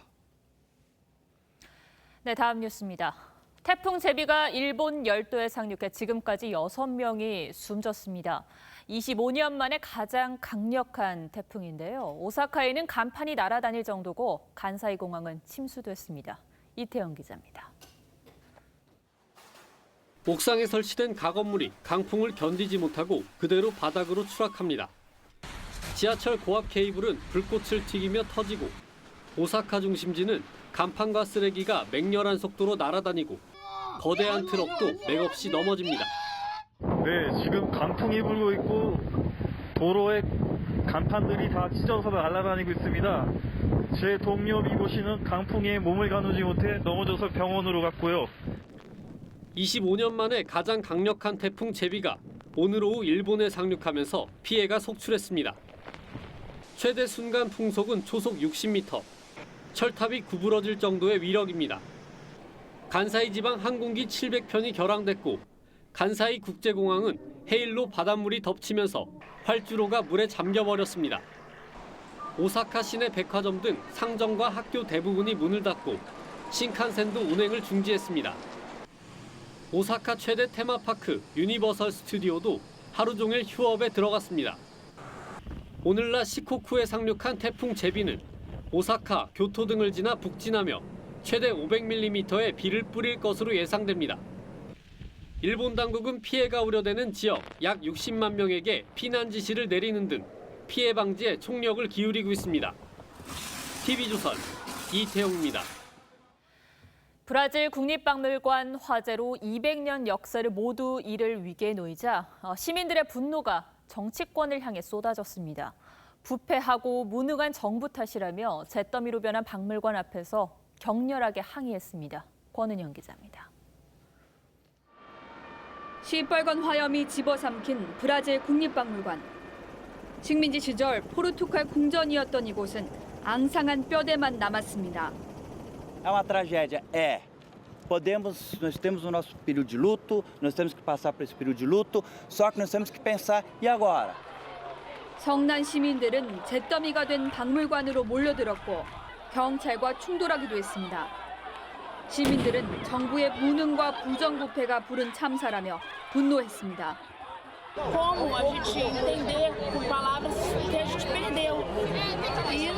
네, 다음 뉴스입니다. 태풍 제비가 일본 열도에 상륙해 지금까지 6명이 숨졌습니다. 25년 만에 가장 강력한 태풍인데요. 오사카에는 간판이 날아다닐 정도고 간사이 공항은 침수됐습니다. 이태영 기자입니다. 옥상에 설치된 가건물이 강풍을 견디지 못하고 그대로 바닥으로 추락합니다. 지하철 고압 케이블은 불꽃을 튀기며 터지고 오사카 중심지는 간판과 쓰레기가 맹렬한 속도로 날아다니고 거대한 트럭도 맥없이 넘어집니다. 네, 지금 강풍이 불고 있고 도로에 간판들이 다 찢어서 날아다니고 있습니다. 제 동료 미보 씨는 강풍에 몸을 가누지 못해 넘어져서 병원으로 갔고요. 25년 만에 가장 강력한 태풍 제비가 오늘 오후 일본에 상륙하면서 피해가 속출했습니다. 최대 순간 풍속은 초속 60m, 철탑이 구부러질 정도의 위력입니다. 간사이 지방 항공기 700편이 결항됐고 간사이 국제공항은 해일로 바닷물이 덮치면서 활주로가 물에 잠겨버렸습니다. 오사카 시내 백화점 등 상점과 학교 대부분이 문을 닫고 신칸센도 운행을 중지했습니다. 오사카 최대 테마파크 유니버설 스튜디오도 하루 종일 휴업에 들어갔습니다. 오늘날 시코쿠에 상륙한 태풍 제비는 오사카, 교토 등을 지나 북진하며 최대 500mm의 비를 뿌릴 것으로 예상됩니다. 일본 당국은 피해가 우려되는 지역 약 60만 명에게 피난 지시를 내리는 등 피해 방지에 총력을 기울이고 있습니다. TV조선 이태용입니다. 브라질 국립박물관 화재로 200년 역사를 모두 잃을 위기에 놓이자 시민들의 분노가 정치권을 향해 쏟아졌습니다. 부패하고 무능한 정부 탓이라며 잿더미로 변한 박물관 앞에서 격렬하게 항의했습니다. 권은영 기자입니다. 시뻘건 화염이 집어삼킨 브라질 국립박물관. 식민지 시절 포르투갈 궁전이었던 이곳은 앙상한 뼈대만 남았습니다. É uma tragédia, é. Nós temos o nosso período de luto, nós temos que passar por esse período de luto, só que nós temos que pensar, e agora? 성난 시민들은 잿더미가 된 박물관으로 몰려들었고 경찰과 충돌하기도 했습니다. 시민들은 정부의 무능과 부정부패가 부른 참사라며 분노했습니다. Como a gente entender com palavras que a gente perdeu. E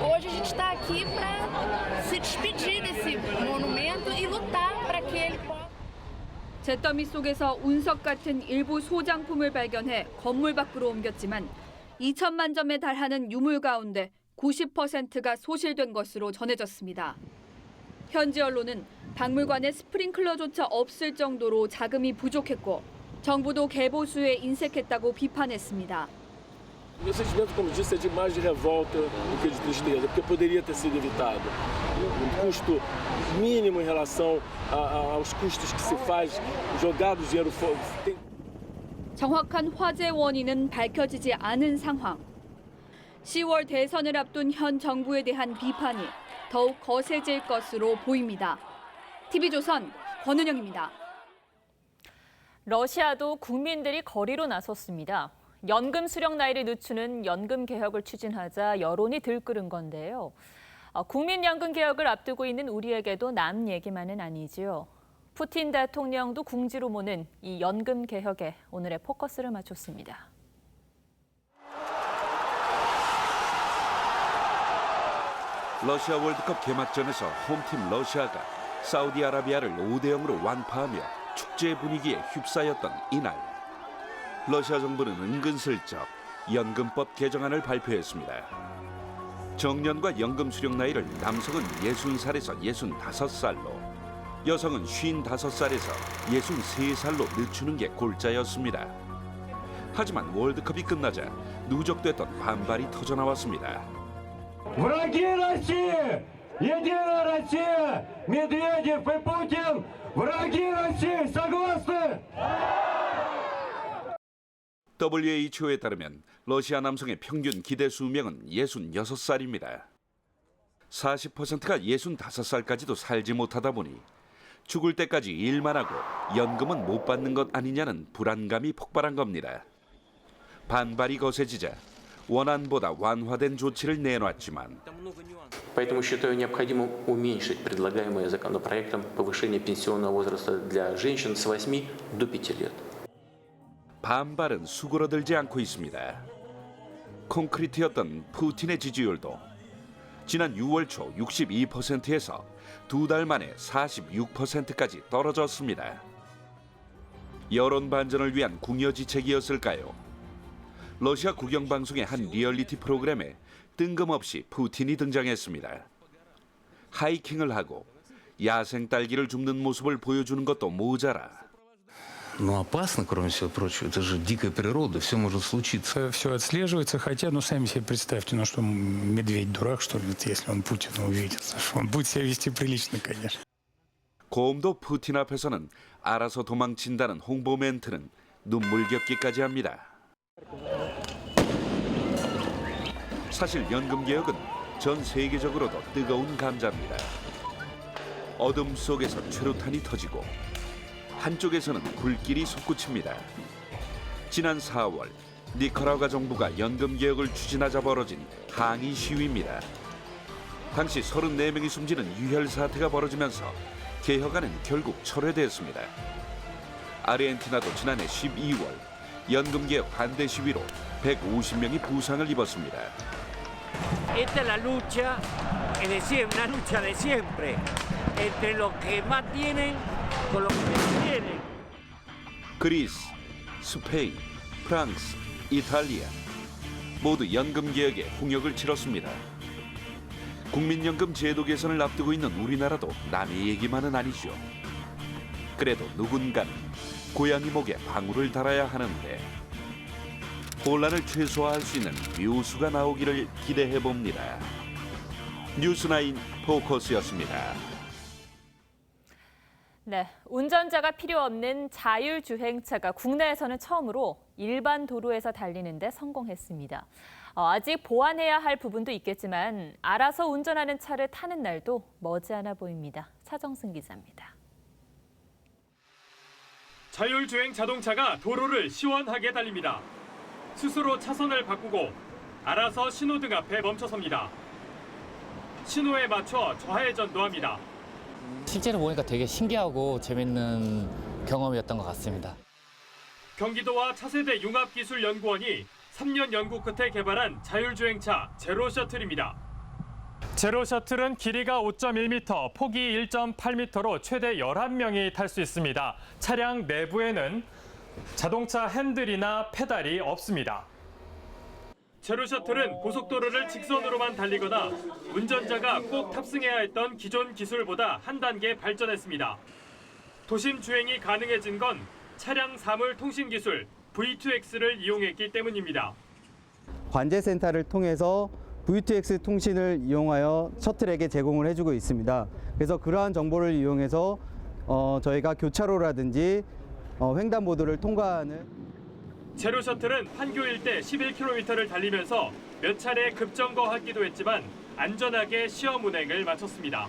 hoje a gente está aqui para se despedir desse monumento e lutar para que ele possa. 잿더미 속에서 운석 같은 일부 소장품을 발견해 건물 밖으로 옮겼지만 2천만 점에 달하는 유물 가운데 90%가 소실된 것으로 전해졌습니다. 현지 언론은 박물관에 스프링클러조차 없을 정도로 자금이 부족했고 정부도 개보수에 인색했다고 비판했습니다. Meu sentimento, como disse, é de mais de revolta do que de tristeza, porque poderia ter sido evitado. Custo mínimo em relação aos custos que se faz jogar o dinheiro fora. 정확한 화재 원인은 밝혀지지 않은 상황. 10월 대선을 앞둔 현 정부에 대한 비판이 더욱 거세질 것으로 보입니다. TV조선 권은영입니다. 러시아도 국민들이 거리로 나섰습니다. 연금 수령 나이를 늦추는 연금 개혁을 추진하자 여론이 들끓은 건데요. 국민연금 개혁을 앞두고 있는 우리에게도 남 얘기만은 아니지요. 푸틴 대통령도 궁지로 모는 이 연금 개혁에 오늘의 포커스를 맞췄습니다. 러시아 월드컵 개막전에서 홈팀 러시아가 사우디아라비아를 5대0으로 완파하며 축제 분위기에 휩싸였던 이날. 러시아 정부는 은근슬쩍 연금법 개정안을 발표했습니다. 정년과 연금 수령 나이를 남성은 60살에서 65살로, 여성은 55살에서 63살로 늦추는 게 골자였습니다. 하지만 월드컵이 끝나자 누적됐던 반발이 터져나왔습니다. Враги России! Единая Россия! Медведев и Путин! Враги России! Согласны? WHO에 따르면 러시아 남성의 평균 기대 수명은 66살입니다. 40%가 65살까지도 살지 못하다 보니 죽을 때까지 일만 하고 연금은 못 받는 것 아니냐는 불안감이 폭발한 겁니다. 반발이 거세지자 원안보다 완화된 조치를 내놨지만 Поэтому считаю необходимым уменьшить предлагаемое законопроектом повышение пенсионного возраста для женщин с 8 до 5 лет. 반발은 수그러들지 않고 있습니다. 콘크리트였던 푸틴의 지지율도 지난 6월 초 62%에서 2달 만에 46%까지 떨어졌습니다. 여론 반전을 위한 궁여지책이었을까요? 러시아 국영방송의 한 리얼리티 프로그램에 뜬금없이 푸틴이 등장했습니다. 하이킹을 하고 야생 딸기를 줍는 모습을 보여주는 것도 모자라 Но опасно, кроме всего прочего. Это же дикая природа, все может случиться. Все отслеживается, хотя, сами себе представьте, что медведь дурак, что ли, если он Путина увидит. Он будет себя вести прилично, конечно. 곰도 푸틴 앞에서는 알아서 도망친다는 홍보 멘트는 눈물겹기까지 합니다. 사실 연금개혁은 전 세계적으로도 뜨거운 감자입니다. 어둠 속에서 최루탄이 터지고 한쪽에서는 불길이 솟구칩니다. 지난 4월 니카라과 정부가 연금개혁을 추진하자 벌어진 항의 시위입니다. 당시 34명이 숨지는 유혈 사태가 벌어지면서 개혁안은 결국 철회되었습니다. 아르헨티나도 지난해 12월 연금개혁 반대 시위로 150명이 부상을 입었습니다. Esta es la lucha, es decir, una lucha de siempre, entre los que más tienen con los que menos tienen. 그리스, 스페인, 프랑스, 이탈리아 모두 연금개혁에 홍역을 치렀습니다. 국민연금 제도 개선을 앞두고 있는 우리나라도 남의 얘기만은 아니죠. 그래도 누군가는 고양이 목에 방울을 달아야 하는데 혼란을 최소화할 수 있는 묘수가 나오기를 기대해봅니다. 뉴스9 포커스였습니다. 네, 운전자가 필요 없는 자율주행차가 국내에서는 처음으로 일반 도로에서 달리는 데 성공했습니다. 아직 보완해야 할 부분도 있겠지만 알아서 운전하는 차를 타는 날도 머지않아 보입니다. 차정승 기자입니다. 자율주행 자동차가 도로를 시원하게 달립니다. 스스로 차선을 바꾸고 알아서 신호등 앞에 멈춰섭니다. 신호에 맞춰 좌회전도 합니다. 실제로 보니까 되게 신기하고 재밌는 경험이었던 것 같습니다. 경기도와 차세대 융합기술연구원이 3년 연구 끝에 개발한 자율주행차 제로셔틀입니다. 제로셔틀은 길이가 5.1m, 폭이 1.8m로 최대 11명이 탈 수 있습니다. 차량 내부에는 자동차 핸들이나 페달이 없습니다. 제로셔틀은 고속도로를 직선으로만 달리거나 운전자가 꼭 탑승해야 했던 기존 기술보다 한 단계 발전했습니다. 도심 주행이 가능해진 건 차량 사물 통신 기술 V2X를 이용했기 때문입니다. 관제센터를 통해서 V2X 통신을 이용하여 셔틀에게 제공을 해주고 있습니다. 그래서 그러한 정보를 이용해서 저희가 교차로라든지 횡단보도를 통과하는 제로셔틀은 판교일 때 11km를 달리면서 몇 차례 급정거하기도 했지만 안전하게 시험 운행을 마쳤습니다.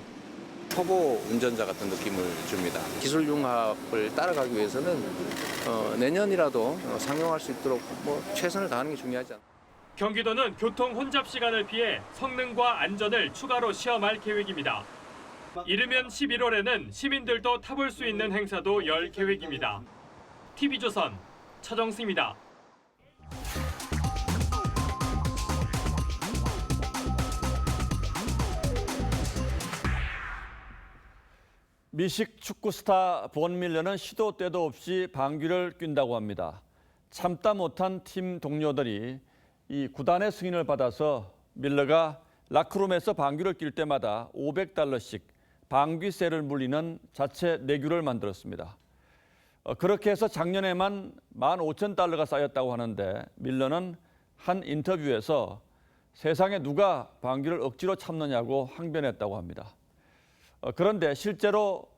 초보 운전자 같은 느낌을 줍니다. 기술 융합을 따라가기 위해서는 내년이라도 상용할 수 있도록 최선을 다하는 게 중요하지 않나. 경기도는 교통 혼잡 시간을 피해 성능과 안전을 추가로 시험할 계획입니다. 이르면 11월에는 시민들도 타볼 수 있는 행사도 열 계획입니다. TV조선 차정승입니다. 미식 축구 스타 본 밀러는 시도 때도 없이 방귀를 낀다고 합니다. 참다 못한 팀 동료들이 이 구단의 승인을 받아서 밀러가 라크룸에서 방귀를 낄 때마다 $500씩 방귀세를 물리는 자체 내규를 만들었습니다. 그렇게 해서 작년에만 $15,000가 쌓였다고 하는데 밀러는 한 인터뷰에서 세상에 누가 방귀를 억지로 참느냐고 항변했다고 합니다. 그런데 실제로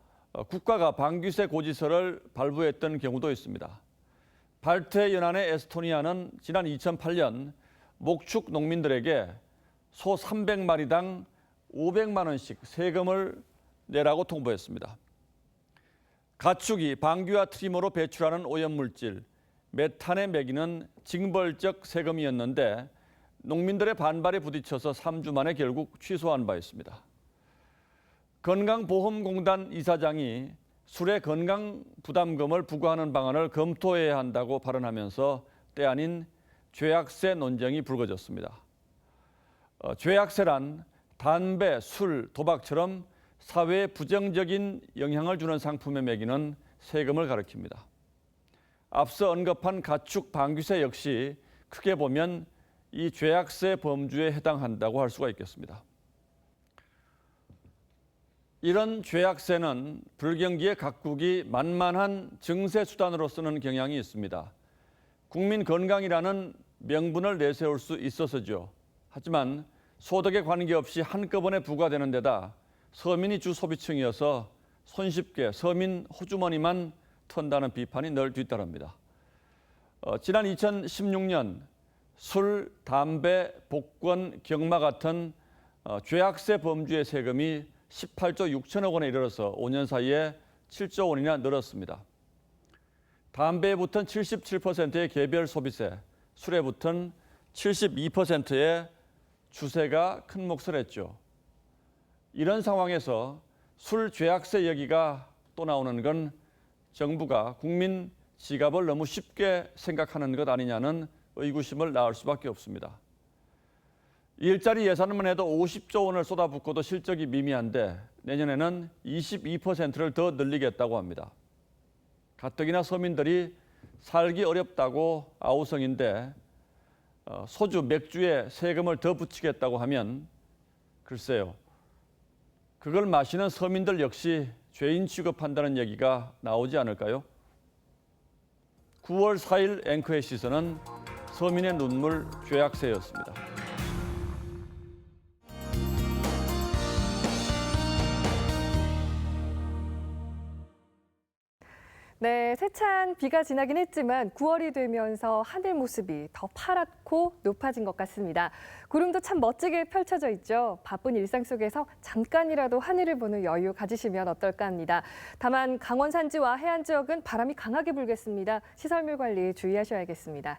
국가가 방귀세 고지서를 발부했던 경우도 있습니다. 발트해 연안의 에스토니아는 지난 2008년 목축 농민들에게 소 300마리당 $500만 원씩 세금을 내라고 통보했습니다. 가축이 방귀와 트리머로 배출하는 오염물질 메탄에 매기는 징벌적 세금이었는데 농민들의 반발에 부딪혀서 3주 만에 결국 취소한 바 있습니다. 건강보험공단 이사장이 술의 건강부담금을 부과하는 방안을 검토해야 한다고 발언하면서 때 아닌 죄악세 논쟁이 불거졌습니다. 죄악세란 담배, 술, 도박처럼 사회에 부정적인 영향을 주는 상품에 매기는 세금을 가리킵니다. 앞서 언급한 가축 방귀세 역시 크게 보면 이 죄악세 범주에 해당한다고 할 수가 있겠습니다. 이런 죄악세는 불경기의 각국이 만만한 증세 수단으로 쓰는 경향이 있습니다. 국민 건강이라는 명분을 내세울 수 있어서죠. 하지만 소득에 관계없이 한꺼번에 부과되는 데다 서민이 주 소비층이어서 손쉽게 서민 호주머니만 턴다는 비판이 늘 뒤따릅니다. 지난 2016년 술, 담배, 복권, 경마 같은 죄악세 범주의 세금이 18조 6천억 원에 이르러서 5년 사이에 7조 원이나 늘었습니다. 담배에 붙은 77%의 개별 소비세, 술에 붙은 72%의 주세가 큰 몫을 했죠. 이런 상황에서 술 죄악세 얘기가 또 나오는 건 정부가 국민 지갑을 너무 쉽게 생각하는 것 아니냐는 의구심을 낳을 수밖에 없습니다. 일자리 예산만 해도 50조 원을 쏟아붓고도 실적이 미미한데 내년에는 22%를 더 늘리겠다고 합니다. 가뜩이나 서민들이 살기 어렵다고 아우성인데 소주, 맥주에 세금을 더 붙이겠다고 하면 글쎄요. 그걸 마시는 서민들 역시 죄인 취급한다는 얘기가 나오지 않을까요? 9월 4일 앵커의 시선은 서민의 눈물 죄악세였습니다. 네, 세찬 비가 지나긴 했지만 9월이 되면서 하늘 모습이 더 파랗고 높아진 것 같습니다. 구름도 참 멋지게 펼쳐져 있죠. 바쁜 일상 속에서 잠깐이라도 하늘을 보는 여유 가지시면 어떨까 합니다. 다만 강원 산지와 해안 지역은 바람이 강하게 불겠습니다. 시설물 관리 주의하셔야겠습니다.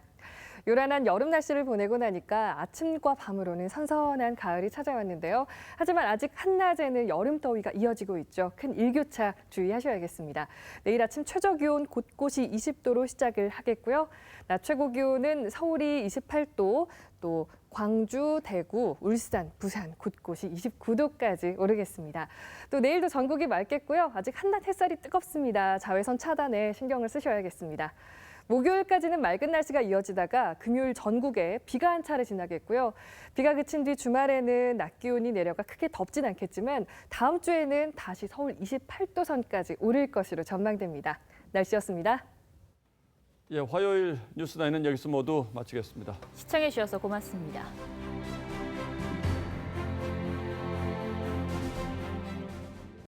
요란한 여름 날씨를 보내고 나니까 아침과 밤으로는 선선한 가을이 찾아왔는데요. 하지만 아직 한낮에는 여름 더위가 이어지고 있죠. 큰 일교차 주의하셔야겠습니다. 내일 아침 최저 기온 곳곳이 20도로 시작을 하겠고요. 낮 최고 기온은 서울이 28도, 또 광주, 대구, 울산, 부산 곳곳이 29도까지 오르겠습니다. 또 내일도 전국이 맑겠고요. 아직 한낮 햇살이 뜨겁습니다. 자외선 차단에 신경을 쓰셔야겠습니다. 목요일까지는 맑은 날씨가 이어지다가 금요일 전국에 비가 한 차례 지나겠고요. 비가 그친 뒤 주말에는 낮 기온이 내려가 크게 덥진 않겠지만 다음 주에는 다시 서울 28도 선까지 오를 것으로 전망됩니다. 날씨였습니다. 예, 화요일 뉴스나인은 여기서 모두 마치겠습니다. 시청해 주셔서 고맙습니다.